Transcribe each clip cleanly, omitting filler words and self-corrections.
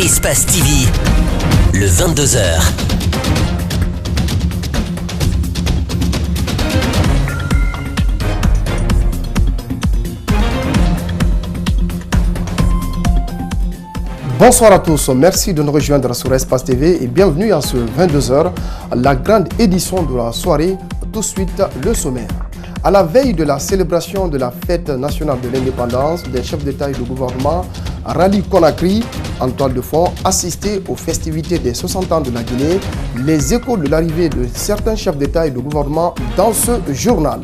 Espace TV, le 22h. Bonsoir à tous, merci de nous rejoindre sur Espace TV et bienvenue à ce 22h, la grande édition de la soirée. Tout de suite, le sommaire. À la veille de la célébration de la fête nationale de l'indépendance, des chefs d'État et de gouvernement Rally Conakry, en toile de fond, assisté aux festivités des 60 ans de la Guinée, les échos de l'arrivée de certains chefs d'État et de gouvernement dans ce journal.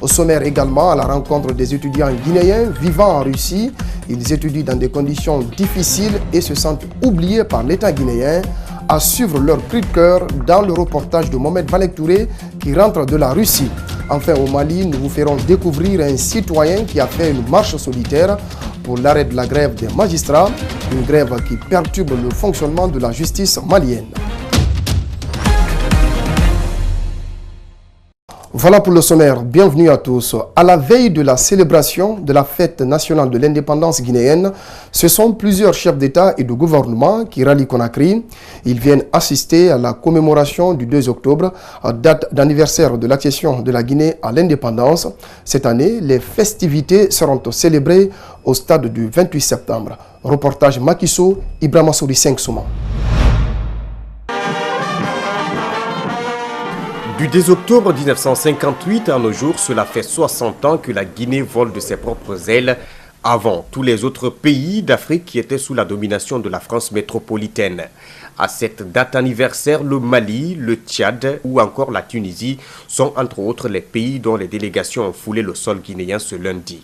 Au sommaire également, à la rencontre des étudiants guinéens vivant en Russie. Ils étudient dans des conditions difficiles et se sentent oubliés par l'État guinéen. À suivre leur cri de cœur dans le reportage de Mohamed Valek Touré qui rentre de la Russie. Enfin, au Mali, nous vous ferons découvrir un citoyen qui a fait une marche solitaire pour l'arrêt de la grève des magistrats, une grève qui perturbe le fonctionnement de la justice malienne. Voilà pour le sommaire, bienvenue à tous. À la veille de la célébration de la fête nationale de l'indépendance guinéenne, ce sont plusieurs chefs d'État et de gouvernement qui rallient Conakry. Ils viennent assister à la commémoration du 2 octobre, date d'anniversaire de l'accession de la Guinée à l'indépendance. Cette année, les festivités seront célébrées au stade du 28 septembre. Reportage Makiso, Ibrahima Souri 5 Souma. Du 10 octobre 1958 à nos jours, cela fait 60 ans que la Guinée vole de ses propres ailes avant tous les autres pays d'Afrique qui étaient sous la domination de la France métropolitaine. À cette date anniversaire, le Mali, le Tchad ou encore la Tunisie sont entre autres les pays dont les délégations ont foulé le sol guinéen ce lundi.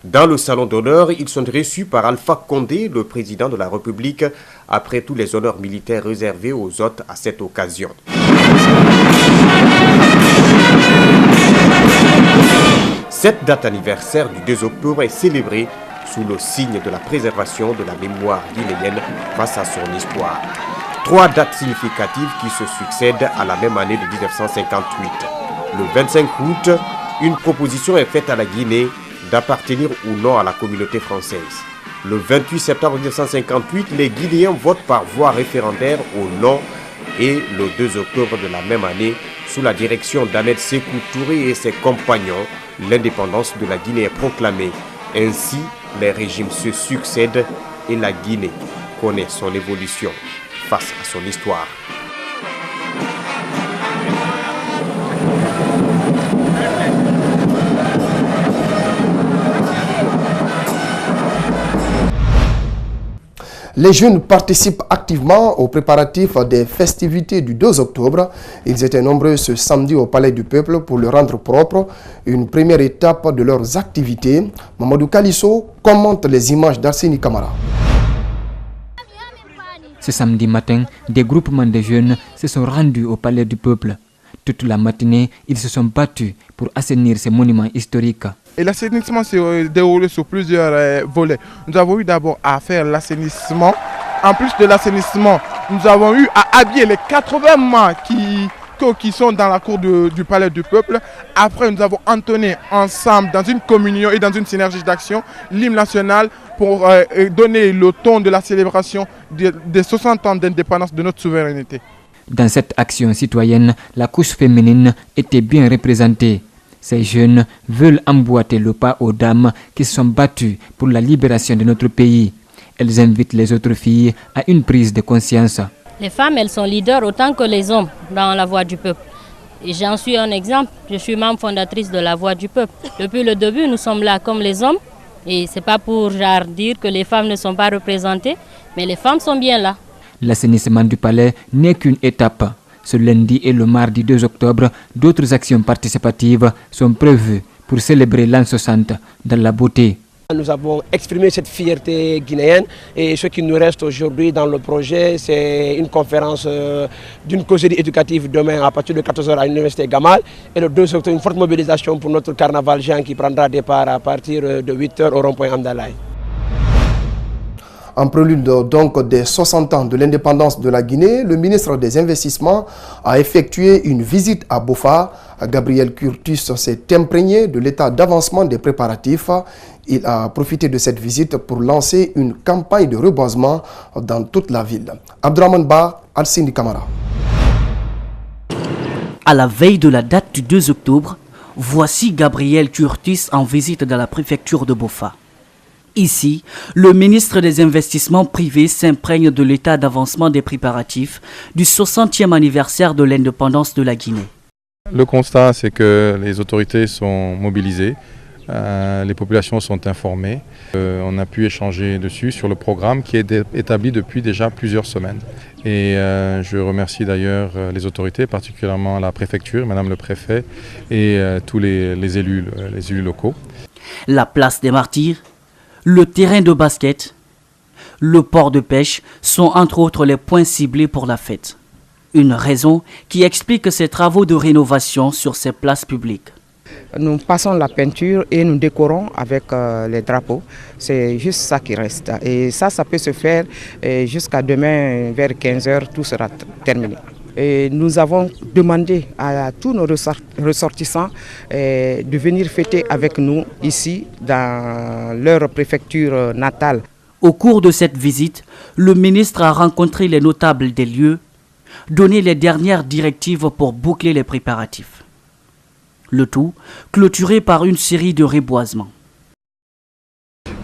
Dans le salon d'honneur, ils sont reçus par Alpha Condé, le président de la République, après tous les honneurs militaires réservés aux hôtes à cette occasion. Cette date anniversaire du 2 octobre est célébrée sous le signe de la préservation de la mémoire guinéenne face à son histoire. 3 dates significatives qui se succèdent à la même année de 1958. Le 25 août, une proposition est faite à la Guinée d'appartenir ou non à la communauté française. Le 28 septembre 1958, les Guinéens votent par voie référendaire au non et le 2 octobre de la même année, sous la direction d'Ahmed Sékou Touré et ses compagnons, l'indépendance de la Guinée est proclamée. Ainsi, les régimes se succèdent et la Guinée connaît son évolution face à son histoire. Les jeunes participent activement aux préparatifs des festivités du 2 octobre. Ils étaient nombreux ce samedi au Palais du Peuple pour le rendre propre, une première étape de leurs activités. Mamadou Kalisso commente les images d'Arseni Kamara. Ce samedi matin, des groupements de jeunes se sont rendus au Palais du Peuple. Toute la matinée, ils se sont battus pour assainir ces monuments historiques. Et l'assainissement s'est déroulé sur plusieurs volets. Nous avons eu d'abord à faire l'assainissement. En plus de l'assainissement, nous avons eu à habiller les 80 mâts qui sont dans la cour du Palais du Peuple. Après, nous avons entonné ensemble, dans une communion et dans une synergie d'action, l'hymne national pour donner le ton de la célébration des 60 ans d'indépendance de notre souveraineté. Dans cette action citoyenne, la couche féminine était bien représentée. Ces jeunes veulent emboîter le pas aux dames qui se sont battues pour la libération de notre pays. Elles invitent les autres filles à une prise de conscience. Les femmes, elles sont leaders autant que les hommes dans la voix du peuple. Et j'en suis un exemple. Je suis membre fondatrice de la voix du peuple. Depuis le début, nous sommes là comme les hommes. Et ce n'est pas pour dire que les femmes ne sont pas représentées, mais les femmes sont bien là. L'assainissement du palais n'est qu'une étape. Ce lundi et le mardi 2 octobre, d'autres actions participatives sont prévues pour célébrer l'an 60 dans la beauté. Nous avons exprimé cette fierté guinéenne et ce qui nous reste aujourd'hui dans le projet, c'est une conférence d'une causerie éducative demain à partir de 14h à l'université Gamal et le 2 octobre une forte mobilisation pour notre carnaval géant qui prendra départ à partir de 8h au rond-point Amdalaï. En prélude donc des 60 ans de l'indépendance de la Guinée, le ministre des Investissements a effectué une visite à Bofa. Gabriel Curtis s'est imprégné de l'état d'avancement des préparatifs. Il a profité de cette visite pour lancer une campagne de reboisement dans toute la ville. Abdraman Ba, Alcine Kamara. À la veille de la date du 2 octobre, voici Gabriel Curtis en visite dans la préfecture de Bofa. Ici, le ministre des Investissements privés s'imprègne de l'état d'avancement des préparatifs du 60e anniversaire de l'indépendance de la Guinée. Le constat, c'est que les autorités sont mobilisées, les populations sont informées. On a pu échanger dessus sur le programme qui est établi depuis déjà plusieurs semaines. Et je remercie d'ailleurs les autorités, particulièrement la préfecture, madame le préfet et tous les élus locaux. La place des Martyrs, le terrain de basket, le port de pêche sont entre autres les points ciblés pour la fête. Une raison qui explique ces travaux de rénovation sur ces places publiques. Nous passons la peinture et nous décorons avec les drapeaux. C'est juste ça qui reste. Et ça peut se faire jusqu'à demain vers 15h, tout sera terminé. Et nous avons demandé à tous nos ressortissants de venir fêter avec nous ici dans leur préfecture natale. Au cours de cette visite, le ministre a rencontré les notables des lieux, donné les dernières directives pour boucler les préparatifs. Le tout clôturé par une série de reboisements.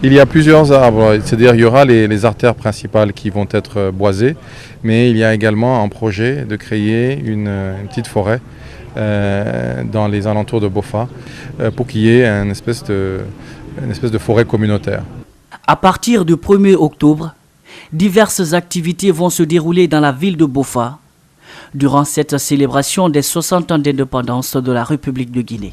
Il y a plusieurs arbres, c'est-à-dire il y aura les artères principales qui vont être boisées, mais il y a également un projet de créer une petite forêt dans les alentours de Bofa pour qu'il y ait une espèce de forêt communautaire. À partir du 1er octobre, diverses activités vont se dérouler dans la ville de Bofa durant cette célébration des 60 ans d'indépendance de la République de Guinée.